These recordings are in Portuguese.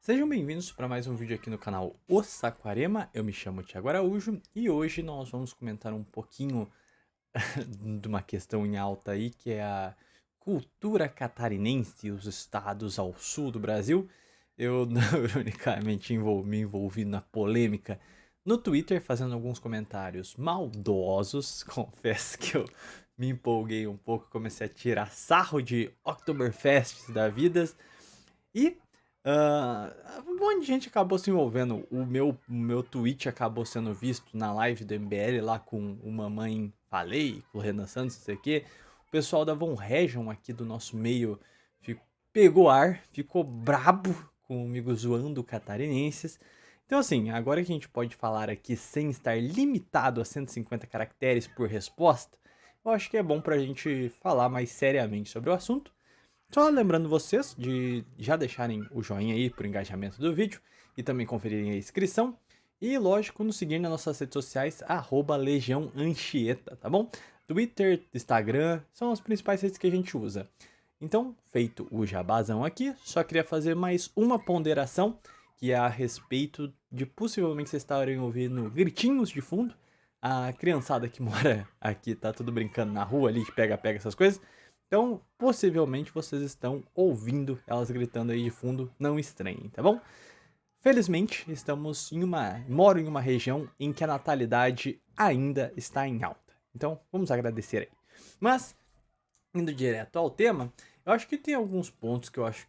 Sejam bem-vindos para mais um vídeo aqui no canal O Saquarema. Eu me chamo Thiago Araújo e hoje nós vamos comentar um pouquinho de uma questão em alta aí, que é a cultura catarinense e os estados ao sul do Brasil. Eu, ironicamente, me envolvi na polêmica no Twitter, fazendo alguns comentários maldosos. Confesso que eu me empolguei um pouco, comecei a tirar sarro de Oktoberfest da vida. E um monte de gente acabou se envolvendo. O meu tweet acabou sendo visto na live do MBL lá com o Mamãe Falei, com o Renan Santos, não sei o quê. O pessoal da Von Region aqui do nosso meio pegou ar, ficou brabo comigo zoando catarinenses. Então assim, agora que a gente pode falar aqui sem estar limitado a 150 caracteres por resposta, eu acho que é bom pra gente falar mais seriamente sobre o assunto. Só lembrando vocês de já deixarem o joinha aí pro engajamento do vídeo e também conferirem a inscrição. E lógico, nos seguir nas nossas redes sociais, Legião Anchieta, tá bom? Twitter, Instagram, são as principais redes que a gente usa. Então, feito o jabazão aqui, só queria fazer mais uma ponderação, que é a respeito de possivelmente vocês estarem ouvindo gritinhos de fundo. A criançada que mora aqui tá tudo brincando na rua ali, de pega-pega, essas coisas. Então, possivelmente vocês estão ouvindo elas gritando aí de fundo, não estranhem, tá bom? Felizmente, moro em uma região em que a natalidade ainda está em alta. Então, vamos agradecer aí. Mas, indo direto ao tema, eu acho que tem alguns pontos que eu acho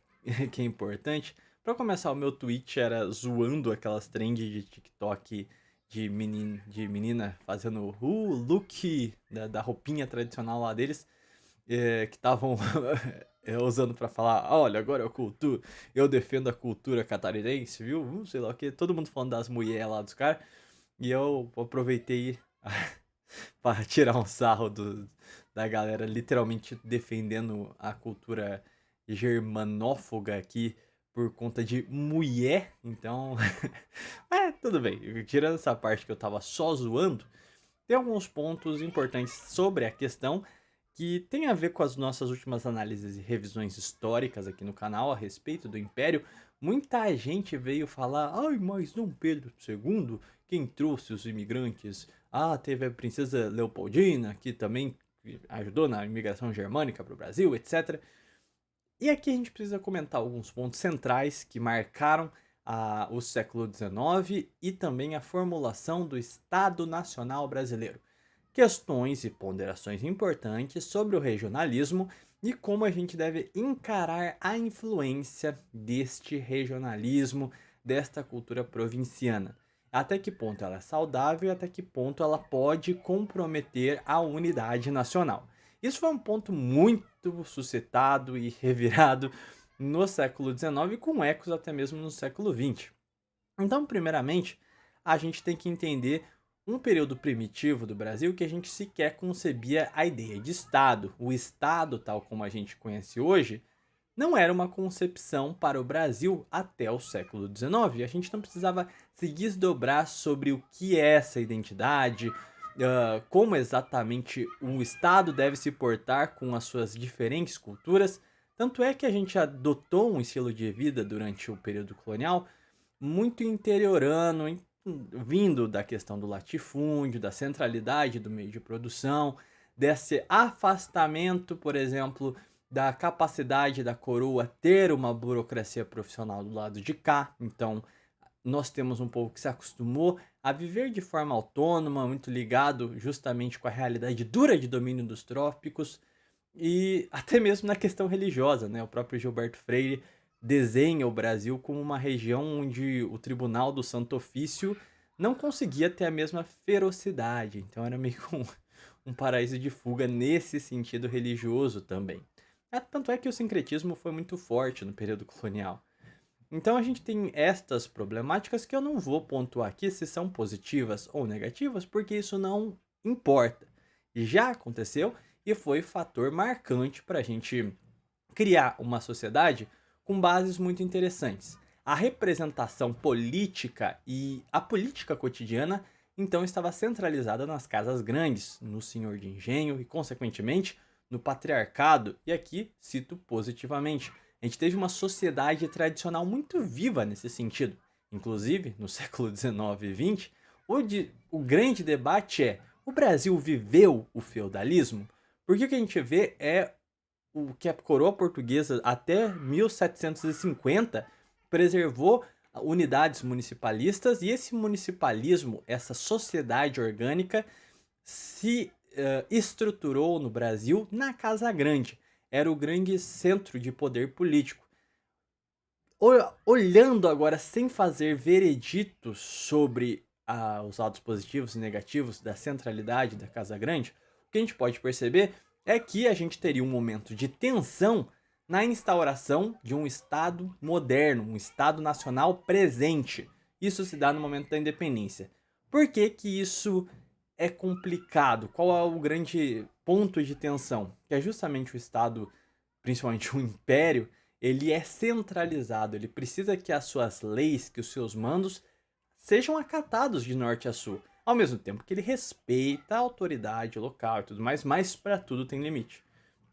que é importante. Para começar, o meu tweet era zoando aquelas trends de TikTok de menina fazendo o look da roupinha tradicional lá deles, que estavam usando pra falar, olha, agora eu defendo a cultura catarinense, viu? Sei lá o que, todo mundo falando das mulheres lá dos caras, e eu aproveitei para tirar um sarro da galera literalmente defendendo a cultura germanófoga aqui por conta de mulher, então, tudo bem, tirando essa parte que eu tava só zoando, tem alguns pontos importantes sobre a questão que tem a ver com as nossas últimas análises e revisões históricas aqui no canal a respeito do Império. Muita gente veio falar, ai, mas Dom Pedro II, quem trouxe os imigrantes? Ah, teve a princesa Leopoldina, que também ajudou na imigração germânica para o Brasil, etc. E aqui a gente precisa comentar alguns pontos centrais que marcaram o século XIX e também a formulação do Estado Nacional Brasileiro. Questões e ponderações importantes sobre o regionalismo e como a gente deve encarar a influência deste regionalismo, desta cultura provinciana. Até que ponto ela é saudável e até que ponto ela pode comprometer a unidade nacional. Isso foi um ponto muito suscitado e revirado no século XIX, com ecos até mesmo no século XX. Então, primeiramente, a gente tem que entender um período primitivo do Brasil que a gente sequer concebia a ideia de Estado. O Estado, tal como a gente conhece hoje, não era uma concepção para o Brasil até o século XIX. A gente não precisava se desdobrar sobre o que é essa identidade, como exatamente um Estado deve se portar com as suas diferentes culturas. Tanto é que a gente adotou um estilo de vida durante o período colonial muito interiorano, vindo da questão do latifúndio, da centralidade do meio de produção, desse afastamento, por exemplo, da capacidade da coroa ter uma burocracia profissional do lado de cá. Então, nós temos um povo que se acostumou a viver de forma autônoma, muito ligado justamente com a realidade dura de domínio dos trópicos e até mesmo na questão religiosa, né? O próprio Gilberto Freire desenha o Brasil como uma região onde o Tribunal do Santo Ofício não conseguia ter a mesma ferocidade. Então era meio que um paraíso de fuga nesse sentido religioso também. Tanto é que o sincretismo foi muito forte no período colonial. Então a gente tem estas problemáticas que eu não vou pontuar aqui se são positivas ou negativas, porque isso não importa. Já aconteceu e foi fator marcante para a gente criar uma sociedade com bases muito interessantes. A representação política e a política cotidiana então estava centralizada nas casas grandes, no senhor de engenho e, consequentemente, no patriarcado, e aqui cito positivamente, A gente teve uma sociedade tradicional muito viva nesse sentido. Inclusive, no século XIX e XX, o grande debate é: o Brasil viveu o feudalismo? Porque o que a gente vê é o que a coroa portuguesa até 1750 preservou unidades municipalistas, e esse municipalismo, essa sociedade orgânica, se estruturou no Brasil na Casa Grande. Era o grande centro de poder político. Olhando agora, sem fazer vereditos sobre os lados positivos e negativos da centralidade da Casa Grande, o que a gente pode perceber é que a gente teria um momento de tensão na instauração de um Estado moderno, um Estado nacional presente. Isso se dá no momento da independência. Por que que isso é complicado? Qual é o grande ponto de tensão? Que é justamente o Estado, principalmente o Império, ele é centralizado, ele precisa que as suas leis, que os seus mandos sejam acatados de norte a sul, ao mesmo tempo que ele respeita a autoridade local e tudo mais, mas para tudo tem limite.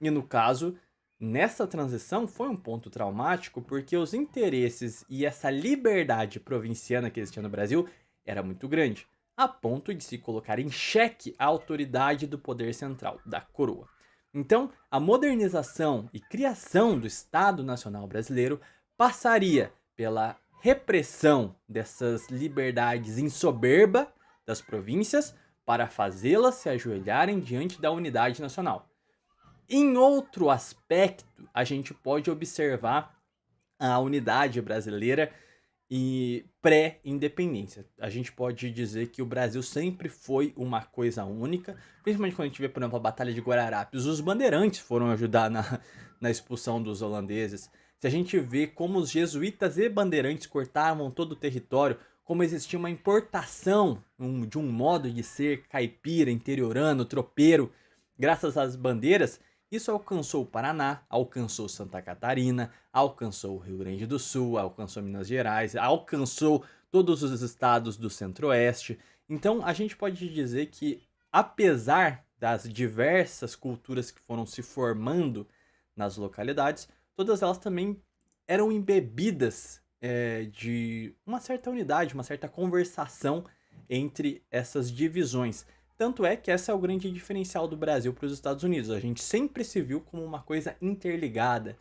E no caso, nessa transição foi um ponto traumático porque os interesses e essa liberdade provinciana que existia no Brasil era muito grande, a ponto de se colocar em xeque a autoridade do poder central, da coroa. Então, a modernização e criação do Estado Nacional Brasileiro passaria pela repressão dessas liberdades em soberba das províncias para fazê-las se ajoelharem diante da unidade nacional. Em outro aspecto, a gente pode observar a unidade brasileira e pré-independência. A gente pode dizer que o Brasil sempre foi uma coisa única, principalmente quando a gente vê, por exemplo, a Batalha de Guararapes. Os bandeirantes foram ajudar na expulsão dos holandeses. Se a gente vê como os jesuítas e bandeirantes cortavam todo o território, como existia uma importação de um modo de ser caipira, interiorano, tropeiro, graças às bandeiras, isso alcançou o Paraná, alcançou Santa Catarina, alcançou o Rio Grande do Sul, alcançou Minas Gerais, alcançou todos os estados do Centro-Oeste. Então a gente pode dizer que, apesar das diversas culturas que foram se formando nas localidades, todas elas também eram embebidas de uma certa unidade, uma certa conversação entre essas divisões. Tanto é que esse é o grande diferencial do Brasil para os Estados Unidos. A gente sempre se viu como uma coisa interligada.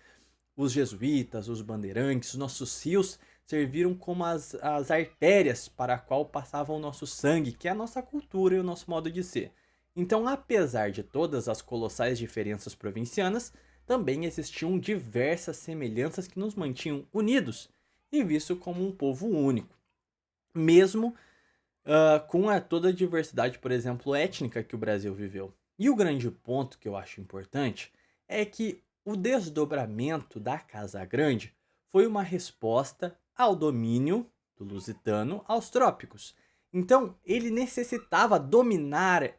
Os jesuítas, os bandeirantes, os nossos rios serviram como as artérias para a qual passava o nosso sangue, que é a nossa cultura e o nosso modo de ser. Então, apesar de todas as colossais diferenças provincianas, também existiam diversas semelhanças que nos mantinham unidos e visto como um povo único. Mesmo com toda a diversidade, por exemplo, étnica que o Brasil viveu. E o grande ponto que eu acho importante é que o desdobramento da Casa Grande foi uma resposta ao domínio do lusitano aos trópicos. Então, ele necessitava dominar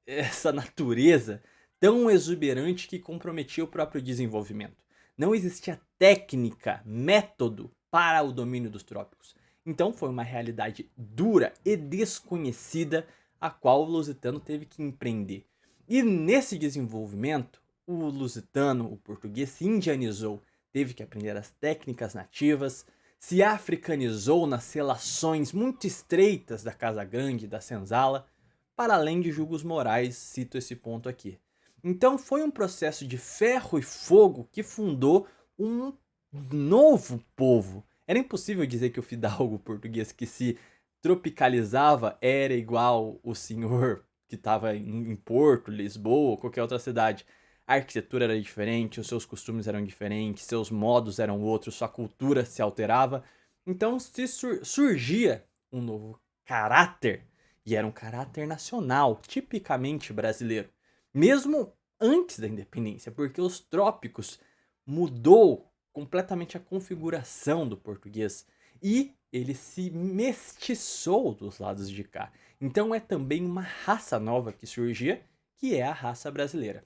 essa natureza tão exuberante que comprometia o próprio desenvolvimento. Não existia técnica, método para o domínio dos trópicos. Então foi uma realidade dura e desconhecida a qual o lusitano teve que empreender. E nesse desenvolvimento, o lusitano, o português, se indianizou, teve que aprender as técnicas nativas, se africanizou nas relações muito estreitas da Casa Grande e da Senzala, para além de julgos morais, cito esse ponto aqui. Então foi um processo de ferro e fogo que fundou um novo povo. Era impossível dizer que o fidalgo português que se tropicalizava era igual o senhor que estava em Porto, Lisboa ou qualquer outra cidade. A arquitetura era diferente, os seus costumes eram diferentes, seus modos eram outros, sua cultura se alterava. Então se surgia um novo caráter, e era um caráter nacional, tipicamente brasileiro. Mesmo antes da independência, porque os trópicos mudou completamente a configuração do português e ele se mestiçou dos lados de cá. Então é também uma raça nova que surgia, que é a raça brasileira.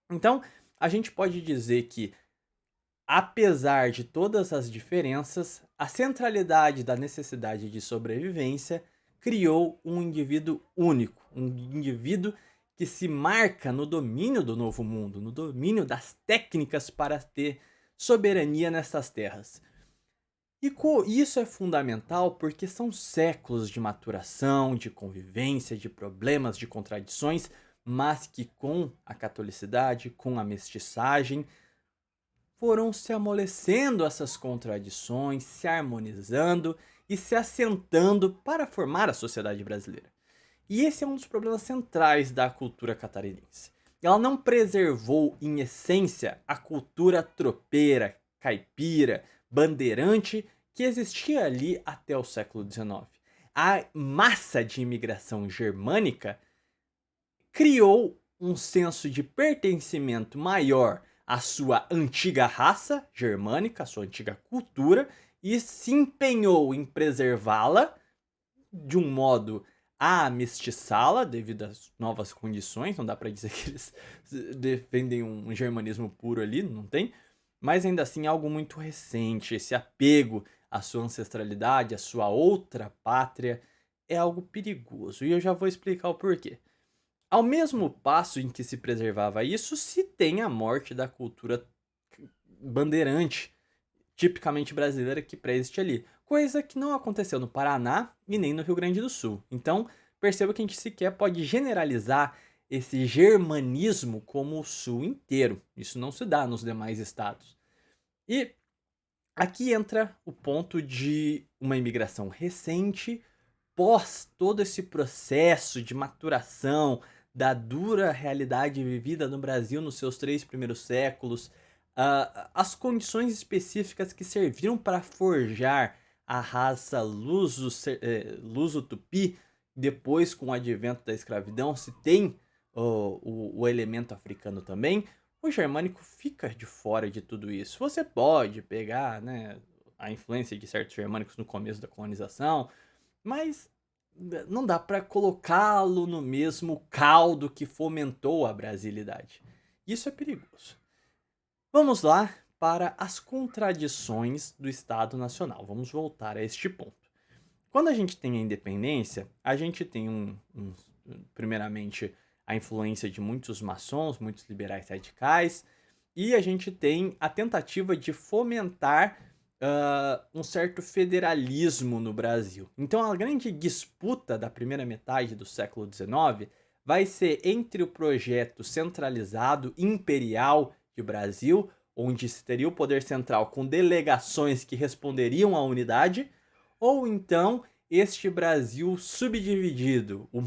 Então a gente pode dizer que, apesar de todas as diferenças, a centralidade da necessidade de sobrevivência criou um indivíduo único, um indivíduo que se marca no domínio do novo mundo, no domínio das técnicas para ter soberania nessas terras. E isso é fundamental porque são séculos de maturação, de convivência, de problemas, de contradições, mas que com a catolicidade, com a mestiçagem, foram se amolecendo essas contradições, se harmonizando e se assentando para formar a sociedade brasileira. E esse é um dos problemas centrais da cultura catarinense. Ela não preservou, em essência, a cultura tropeira, caipira, bandeirante que existia ali até o século XIX. A massa de imigração germânica criou um senso de pertencimento maior à sua antiga raça germânica, à sua antiga cultura, e se empenhou em preservá-la de um modo a mestiçá-la devido às novas condições. Não dá para dizer que eles defendem um germanismo puro ali, não tem, mas ainda assim é algo muito recente. Esse apego à sua ancestralidade, à sua outra pátria, é algo perigoso, e eu já vou explicar o porquê. Ao mesmo passo em que se preservava isso, se tem a morte da cultura bandeirante, tipicamente brasileira, que pré-existe ali. Coisa que não aconteceu no Paraná e nem no Rio Grande do Sul. Então, perceba que a gente sequer pode generalizar esse germanismo como o Sul inteiro. Isso não se dá nos demais estados. E aqui entra o ponto de uma imigração recente, pós todo esse processo de maturação da dura realidade vivida no Brasil nos seus 3 primeiros séculos, as condições específicas que serviram para forjar a raça luso-tupi, depois com o advento da escravidão, se tem o elemento africano também, o germânico fica de fora de tudo isso. Você pode pegar, né, a influência de certos germânicos no começo da colonização, mas não dá para colocá-lo no mesmo caldo que fomentou a brasilidade. Isso é perigoso. Vamos lá para as contradições do Estado Nacional. Vamos voltar a este ponto. Quando a gente tem a independência, a gente tem primeiramente, a influência de muitos maçons, muitos liberais radicais, e a gente tem a tentativa de fomentar um certo federalismo no Brasil. Então a grande disputa da primeira metade do século XIX vai ser entre o projeto centralizado imperial de Brasil, onde se teria o poder central com delegações que responderiam à unidade, ou então este Brasil subdividido, o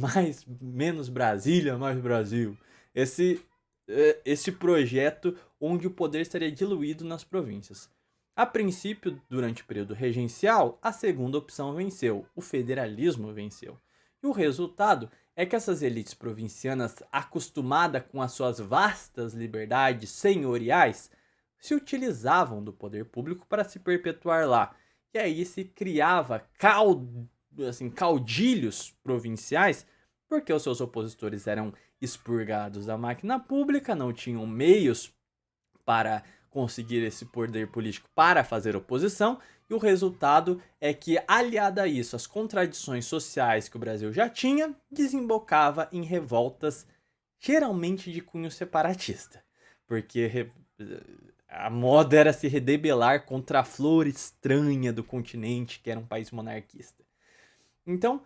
menos Brasília, mais Brasil. Esse projeto onde o poder estaria diluído nas províncias. A princípio, durante o período regencial, a segunda opção venceu, o federalismo venceu. E o resultado é que essas elites provincianas, acostumadas com as suas vastas liberdades senhoriais, se utilizavam do poder público para se perpetuar lá. E aí se criava caudilhos provinciais, porque os seus opositores eram expurgados da máquina pública, não tinham meios para conseguir esse poder político para fazer oposição, e o resultado é que, aliado a isso, as contradições sociais que o Brasil já tinha, desembocava em revoltas geralmente de cunho separatista, porque a moda era se rebelar contra a flor estranha do continente, que era um país monarquista. Então,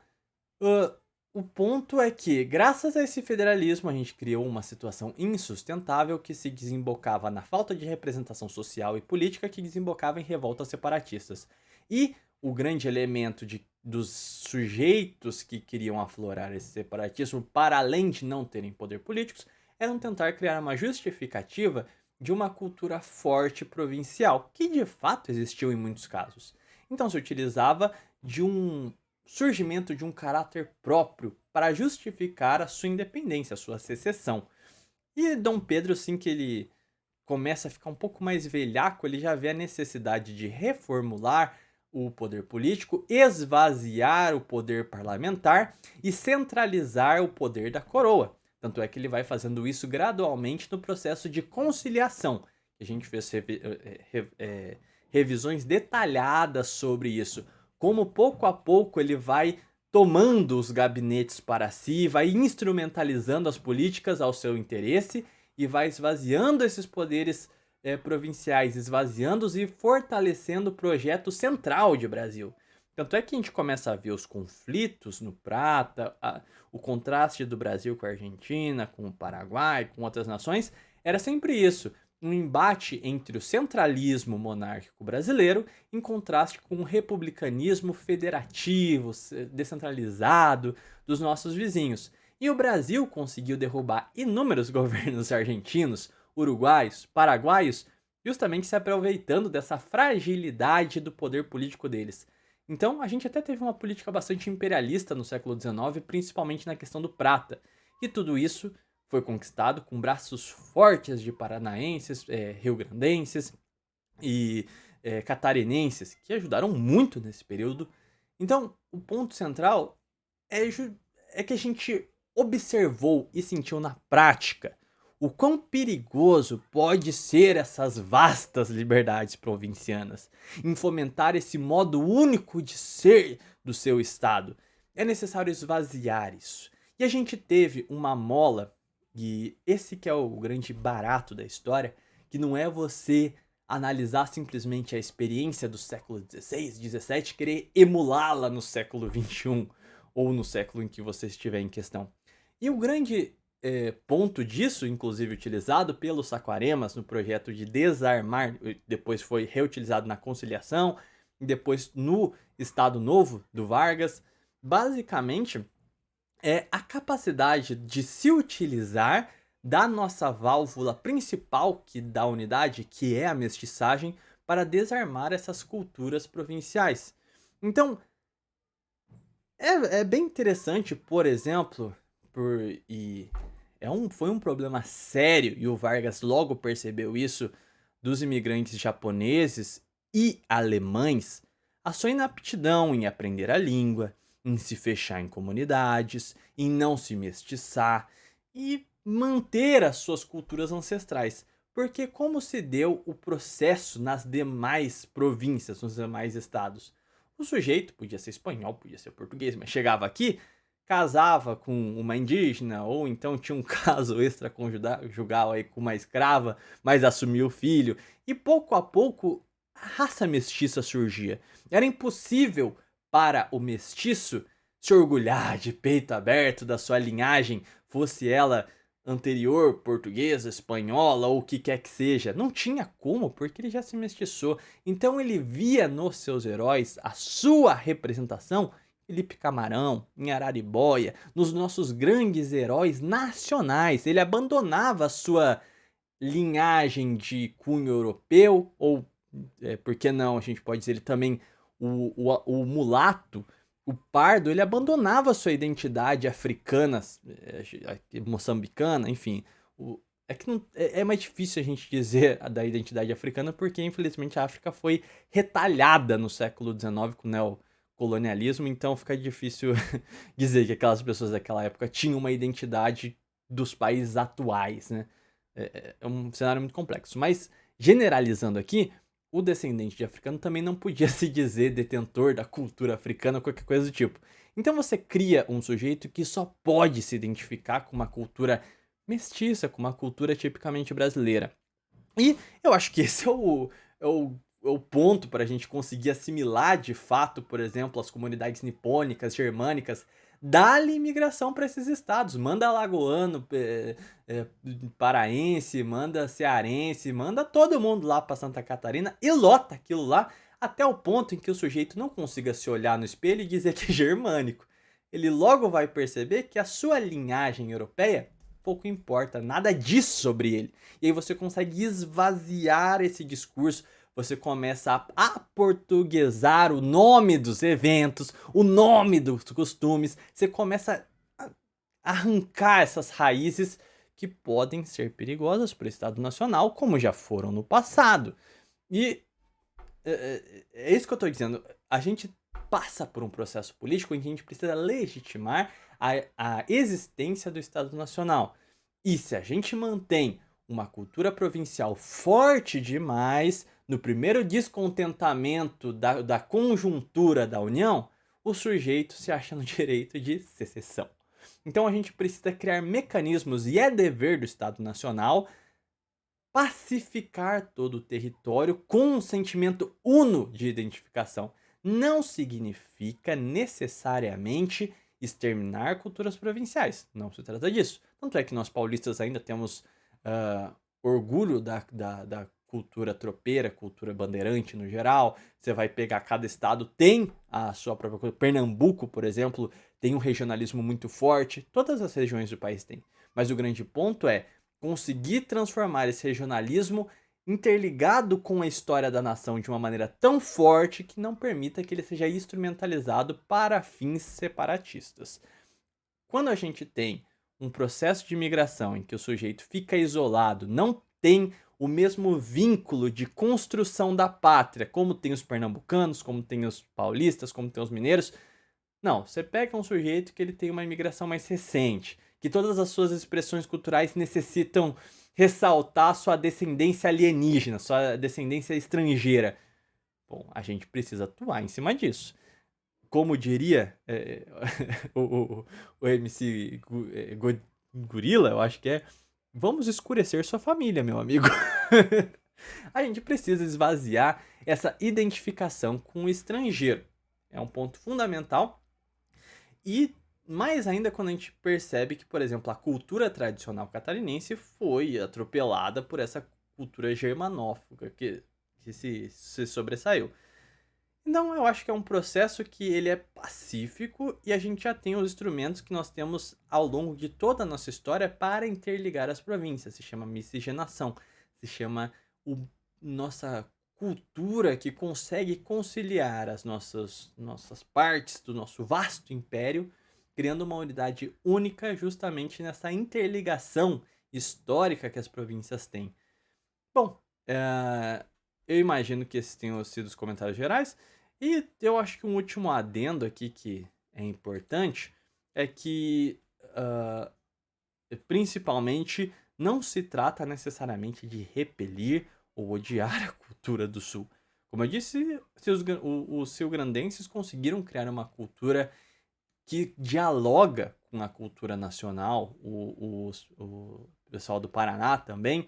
o ponto é que, graças a esse federalismo, a gente criou uma situação insustentável que se desembocava na falta de representação social e política, que desembocava em revoltas separatistas. E o grande elemento dos sujeitos que queriam aflorar esse separatismo, para além de não terem poder políticos, eram tentar criar uma justificativa de uma cultura forte provincial, que de fato existiu em muitos casos. Então se utilizava de um surgimento de um caráter próprio para justificar a sua independência, a sua secessão. E Dom Pedro, assim que ele começa a ficar um pouco mais velhaco, ele já vê a necessidade de reformular o poder político, esvaziar o poder parlamentar e centralizar o poder da coroa. Tanto é que ele vai fazendo isso gradualmente no processo de conciliação. A gente fez revisões detalhadas sobre isso. Como pouco a pouco ele vai tomando os gabinetes para si, vai instrumentalizando as políticas ao seu interesse e vai esvaziando esses poderes provinciais, esvaziando-os e fortalecendo o projeto central de Brasil. Tanto é que a gente começa a ver os conflitos no Prata, o contraste do Brasil com a Argentina, com o Paraguai, com outras nações, era sempre isso, um embate entre o centralismo monárquico brasileiro em contraste com o republicanismo federativo, descentralizado dos nossos vizinhos. E o Brasil conseguiu derrubar inúmeros governos argentinos, uruguaios, paraguaios, justamente se aproveitando dessa fragilidade do poder político deles. Então, a gente até teve uma política bastante imperialista no século XIX, principalmente na questão do prata. E tudo isso foi conquistado com braços fortes de paranaenses, rio-grandenses e catarinenses, que ajudaram muito nesse período. Então, o ponto central é que a gente observou e sentiu na prática o quão perigoso pode ser essas vastas liberdades provincianas em fomentar esse modo único de ser do seu estado. É necessário esvaziar isso. E a gente teve uma mola, e esse que é o grande barato da história, que não é você analisar simplesmente a experiência do século XVI, XVII e querer emulá-la no século XXI ou no século em que você estiver em questão. E o grande ponto disso, inclusive utilizado pelos Saquaremas no projeto de desarmar, depois foi reutilizado na conciliação, e depois no Estado Novo do Vargas, basicamente é a capacidade de se utilizar da nossa válvula principal que da unidade, que é a mestiçagem, para desarmar essas culturas provinciais. Então, é bem interessante, por exemplo, foi um problema sério, e o Vargas logo percebeu isso, dos imigrantes japoneses e alemães, a sua inaptidão em aprender a língua, em se fechar em comunidades, em não se mestiçar e manter as suas culturas ancestrais. Porque como se deu o processo nas demais províncias, nos demais estados? O sujeito podia ser espanhol, podia ser português, mas chegava aqui, casava com uma indígena, ou então tinha um caso extraconjugal aí com uma escrava, mas assumiu o filho. E pouco a pouco a raça mestiça surgia. Era impossível para o mestiço se orgulhar de peito aberto da sua linhagem, fosse ela anterior, portuguesa, espanhola ou o que quer que seja. Não tinha como, porque ele já se mestiçou. Então ele via nos seus heróis a sua representação. Felipe Camarão, em Araribóia, nos nossos grandes heróis nacionais. Ele abandonava a sua linhagem de cunho europeu, ou, por que não, a gente pode dizer ele também, o mulato, o pardo, ele abandonava a sua identidade africana, moçambicana, enfim. É que não, é mais difícil a gente dizer da identidade africana, porque infelizmente a África foi retalhada no século XIX com o neocolonialismo, então fica difícil dizer que aquelas pessoas daquela época tinham uma identidade dos países atuais, né? É um cenário muito complexo. Mas, generalizando aqui, o descendente de africano também não podia se dizer detentor da cultura africana ou qualquer coisa do tipo. Então você cria um sujeito que só pode se identificar com uma cultura mestiça, com uma cultura tipicamente brasileira. E eu acho que esse é o ponto para a gente conseguir assimilar de fato, por exemplo, as comunidades nipônicas, germânicas, dá-lhe imigração para esses estados. Manda alagoano, paraense, manda cearense, manda todo mundo lá para Santa Catarina e lota aquilo lá até o ponto em que o sujeito não consiga se olhar no espelho e dizer que é germânico. Ele logo vai perceber que a sua linhagem europeia pouco importa, nada disso sobre ele. E aí você consegue esvaziar esse discurso, você começa a aportuguesar o nome dos eventos, o nome dos costumes, você começa a arrancar essas raízes que podem ser perigosas para o Estado Nacional, como já foram no passado. E é isso que eu estou dizendo. A gente passa por um processo político em que a gente precisa legitimar a existência do Estado Nacional. E se a gente mantém uma cultura provincial forte demais, no primeiro descontentamento da conjuntura da União, o sujeito se acha no direito de secessão. Então a gente precisa criar mecanismos, e é dever do Estado Nacional, pacificar todo o território com um sentimento uno de identificação. Não significa necessariamente exterminar culturas provinciais. Não se trata disso. Tanto é que nós paulistas ainda temos ah, orgulho da cultura tropeira, cultura bandeirante no geral. Você vai pegar cada estado, tem a sua própria coisa. Pernambuco, por exemplo, tem um regionalismo muito forte. Todas as regiões do país têm. Mas o grande ponto é conseguir transformar esse regionalismo interligado com a história da nação de uma maneira tão forte que não permita que ele seja instrumentalizado para fins separatistas. Quando a gente tem um processo de migração em que o sujeito fica isolado, não tem o mesmo vínculo de construção da pátria, como tem os pernambucanos, como tem os paulistas, como tem os mineiros. Não, você pega um sujeito que ele tem uma imigração mais recente, que todas as suas expressões culturais necessitam ressaltar sua descendência alienígena, sua descendência estrangeira. Bom, a gente precisa atuar em cima disso. Como diria o MC Gorila, eu acho que é, vamos escurecer sua família, meu amigo. A gente precisa esvaziar essa identificação com o estrangeiro. É um ponto fundamental. E mais ainda quando a gente percebe que, por exemplo, a cultura tradicional catarinense foi atropelada por essa cultura germanófoga que se sobressaiu. Então eu acho que é um processo que ele é pacífico e a gente já tem os instrumentos que nós temos ao longo de toda a nossa história para interligar as províncias. Se chama miscigenação, se chama nossa cultura que consegue conciliar as nossas partes do nosso vasto império, criando uma unidade única justamente nessa interligação histórica que as províncias têm. Bom, eu imagino que esses tenham sido os comentários gerais. E eu acho que um último adendo aqui que é importante é que, principalmente, não se trata necessariamente de repelir ou odiar a cultura do Sul. Como eu disse, os rio-grandenses conseguiram criar uma cultura que dialoga com a cultura nacional, o pessoal do Paraná também.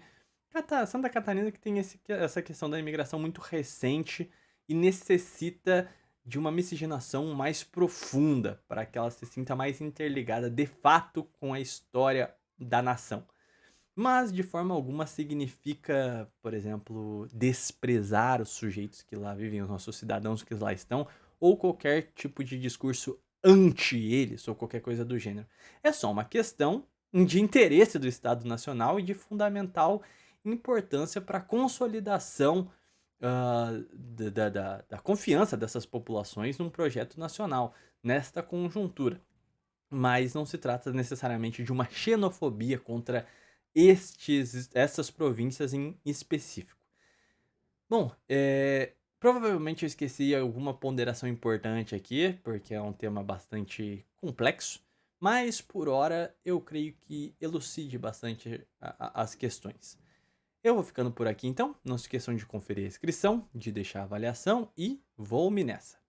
Santa Catarina que tem essa questão da imigração muito recente e necessita de uma miscigenação mais profunda para que ela se sinta mais interligada de fato com a história da nação. Mas de forma alguma significa, por exemplo, desprezar os sujeitos que lá vivem, os nossos cidadãos que lá estão, ou qualquer tipo de discurso anti eles, ou qualquer coisa do gênero. É só uma questão de interesse do Estado Nacional e de fundamental importância para a consolidação da confiança dessas populações num projeto nacional, nesta conjuntura. Mas não se trata necessariamente de uma xenofobia contra essas províncias em específico. Bom, provavelmente eu esqueci alguma ponderação importante aqui, porque é um tema bastante complexo, mas por hora eu creio que elucide bastante as questões. Eu vou ficando por aqui então, não se esqueçam de conferir a inscrição, de deixar a avaliação e vou-me nessa!